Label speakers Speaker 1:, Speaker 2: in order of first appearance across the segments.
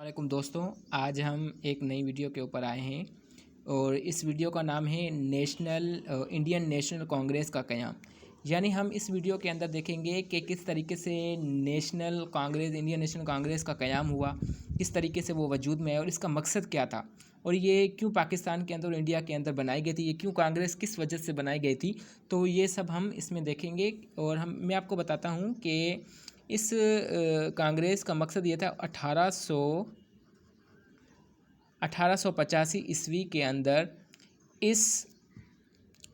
Speaker 1: वालेकुम दोस्तों, आज हम एक नई वीडियो के ऊपर आए हैं और इस वीडियो का नाम है इंडियन नेशनल कांग्रेस का क़याम। यानी हम इस वीडियो के अंदर देखेंगे कि किस तरीके से इंडियन नेशनल कांग्रेस का क़याम हुआ, किस तरीके से वो वजूद में है और इसका मकसद क्या था और ये क्यों पाकिस्तान के अंदर और इंडिया के अंदर बनाई गई थी, ये क्यों कांग्रेस किस वजह से बनाई गई थी। तो ये सब हम इसमें देखेंगे और मैं आपको बताता हूँ कि इस कांग्रेस का मकसद ये था 1885 ईस्वी के अंदर इस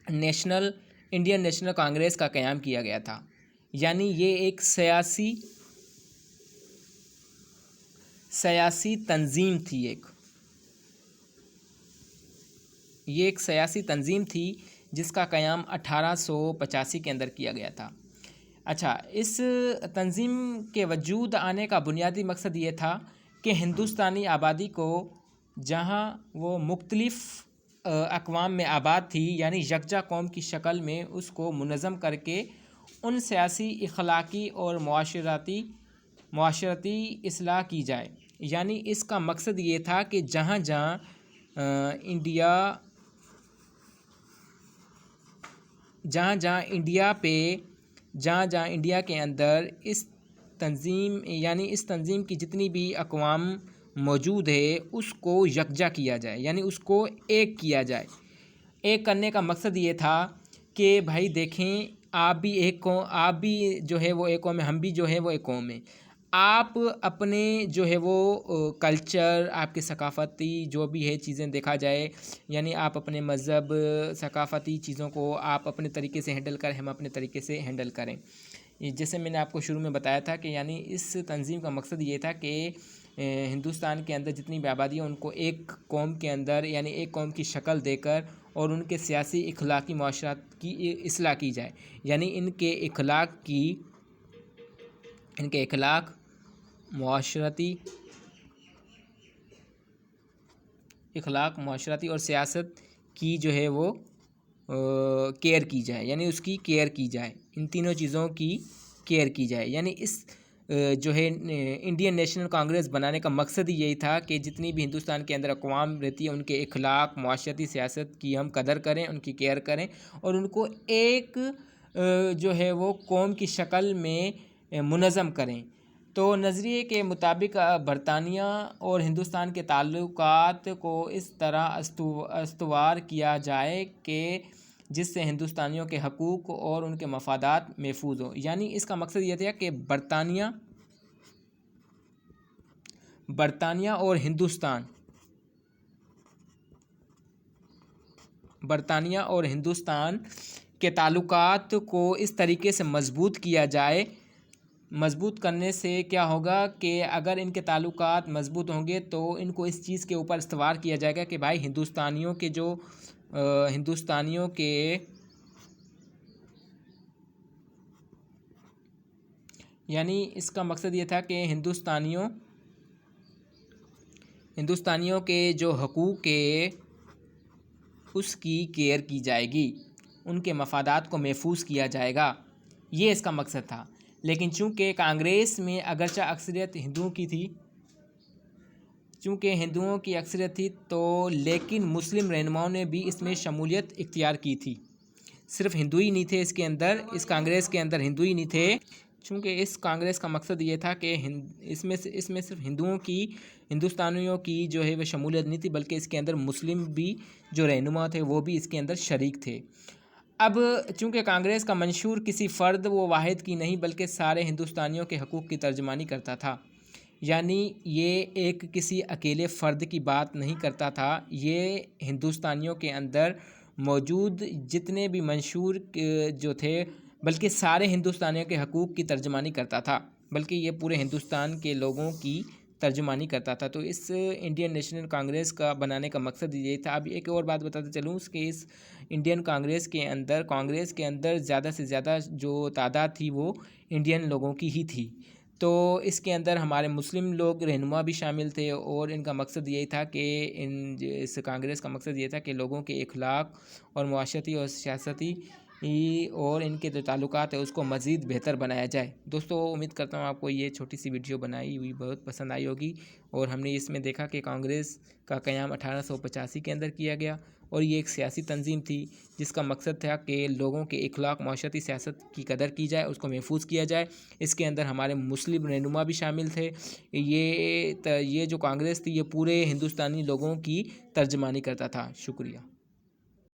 Speaker 1: इंडियन नेशनल कांग्रेस का क़याम किया गया था। यानी ये एक सियासी तंजीम थी। ये एक सियासी तंजीम थी जिसका क़याम 1885 के अंदर किया गया था। अच्छा, इस तंजीम के वजूद आने का बुनियादी मकसद ये था कि हिंदुस्तानी आबादी को, जहाँ वो मुख्तलिफ़ अक़वाम में आबाद थी, यानी यकजा कौम की शक्ल में उसको मुनज़्ज़म करके उन सियासी, इख़लाक़ी और मुआशरती इस्लाह की जाए। यानी इसका मकसद ये था कि जहाँ जहाँ इंडिया के अंदर इस तंजीम की जितनी भी अक़वाम मौजूद है उसको यकजा किया जाए, यानी उसको एक किया जाए। एक करने का मकसद ये था कि भाई देखें, आप भी जो है वो एक कौम है, हम भी जो है वो एक कौम है। आप अपने जो है वो कल्चर, आपके सकाफ़ती जो भी है चीज़ें देखा जाए, यानी आप अपने मज़हब, सकाफ़ती चीज़ों को आप अपने तरीके से हैंडल करें, हम अपने तरीके से हैंडल करें। जैसे मैंने आपको शुरू में बताया था कि यानी इस तंजीम का मकसद ये था कि हिंदुस्तान के अंदर जितनी भी आबादी है उनको एक कौम के अंदर, यानी एक कौम की शक्ल देकर और उनके सियासी, इख़लाक़ी, मुआशरत की इस्लाह की जाए। यानी इनके इख़लाक़, मुआशरती और सियासत की जो है वो केयर की जाए, यानी उसकी केयर की जाए, इन तीनों चीज़ों की केयर की जाए। यानी इस जो है इंडियन नेशनल कांग्रेस बनाने का मकसद ही यही था कि जितनी भी हिंदुस्तान के अंदर अक़वाम रहती है उनके इख़लाक़, मुआशरती, सियासत की हम कदर करें, उनकी केयर करें और उनको एक जो है वो कौम की शक्ल में मुनज़्ज़म करें। तो नज़रिए के मुताबिक बरतानिया और हिंदुस्तान के ताल्लुकात को इस तरह अस्तवार किया जाए कि जिससे हिंदुस्तानियों के हकूक़ और उनके मफादात महफूज हो। यानी इसका मकसद ये था कि बरतानिया और हिंदुस्तान के ताल्लुकात को इस तरीके से मज़बूत किया जाए। मज़बूत करने से क्या होगा कि अगर इनके ताल्लुकात मज़बूत होंगे तो इनको इस चीज़ के ऊपर इस्तवार किया जाएगा कि भाई हिंदुस्तानियों के यानी इसका मकसद ये था कि हिंदुस्तानियों के जो हकूक़ है उसकी केयर की जाएगी, उनके मफादात को महफूज किया जाएगा। ये इसका मकसद था। लेकिन चूँकि कांग्रेस में अगरचे अक्सरियत हिंदुओं की तो लेकिन मुस्लिम रहनुमाओं ने भी इसमें शमूलियत इख्तियार की थी। सिर्फ हिंदू ही नहीं थे इसके अंदर, इस कांग्रेस के अंदर हिंदू ही नहीं थे। चूँकि इस कांग्रेस का मकसद ये था कि इसमें सिर्फ हिंदुस्तानियों की जो है वह शमूलियत नहीं थी, बल्कि इसके अंदर मुस्लिम भी जो रहनुमा थे वो भी इसके अंदर शरीक थे। अब चूँकि कांग्रेस का मंशूर किसी फ़र्द व वाहिद की नहीं बल्कि सारे हिंदुस्तानियों के हकूक़ की तर्जमानी करता था। यानी ये एक किसी अकेले फ़र्द की बात नहीं करता था, ये हिंदुस्तानियों के अंदर मौजूद जितने भी मंशूर जो थे बल्कि सारे हिंदुस्तानियों के हकूक़ की तर्जमानी करता था, बल्कि ये पूरे हिंदुस्तान के लोगों की तर्जुमानी करता था। तो इस इंडियन नेशनल कांग्रेस का बनाने का मकसद यही था। अब एक और बात बताते चलूँ कि इस इंडियन कांग्रेस के अंदर ज़्यादा से ज़्यादा जो तादाद थी वो इंडियन लोगों की ही थी। तो इसके अंदर हमारे मुस्लिम लोग रहनुमा भी शामिल थे और इनका मकसद यही था कि इस कांग्रेस का मकसद ये था कि लोगों के इख़लाक़ और मुआशरती और सियासती اور ان کے جو تعلقات ہیں اس کو مزید بہتر بنایا جائے۔ دوستو امید کرتا ہوں آپ کو یہ چھوٹی سی ویڈیو بنائی ہوئی بہت پسند آئی ہوگی، اور ہم نے اس میں دیکھا کہ کانگریس کا قیام 1885 کے اندر کیا گیا، اور یہ ایک سیاسی تنظیم تھی جس کا مقصد تھا کہ لوگوں کے اخلاق، معاشرتی سیاست کی قدر کی جائے، اس کو محفوظ کیا جائے۔ اس کے اندر ہمارے مسلم رہنما بھی شامل تھے۔ یہ جو کانگریس تھی یہ پورے ہندوستانی لوگوں کی ترجمانی کرتا تھا۔ شکریہ۔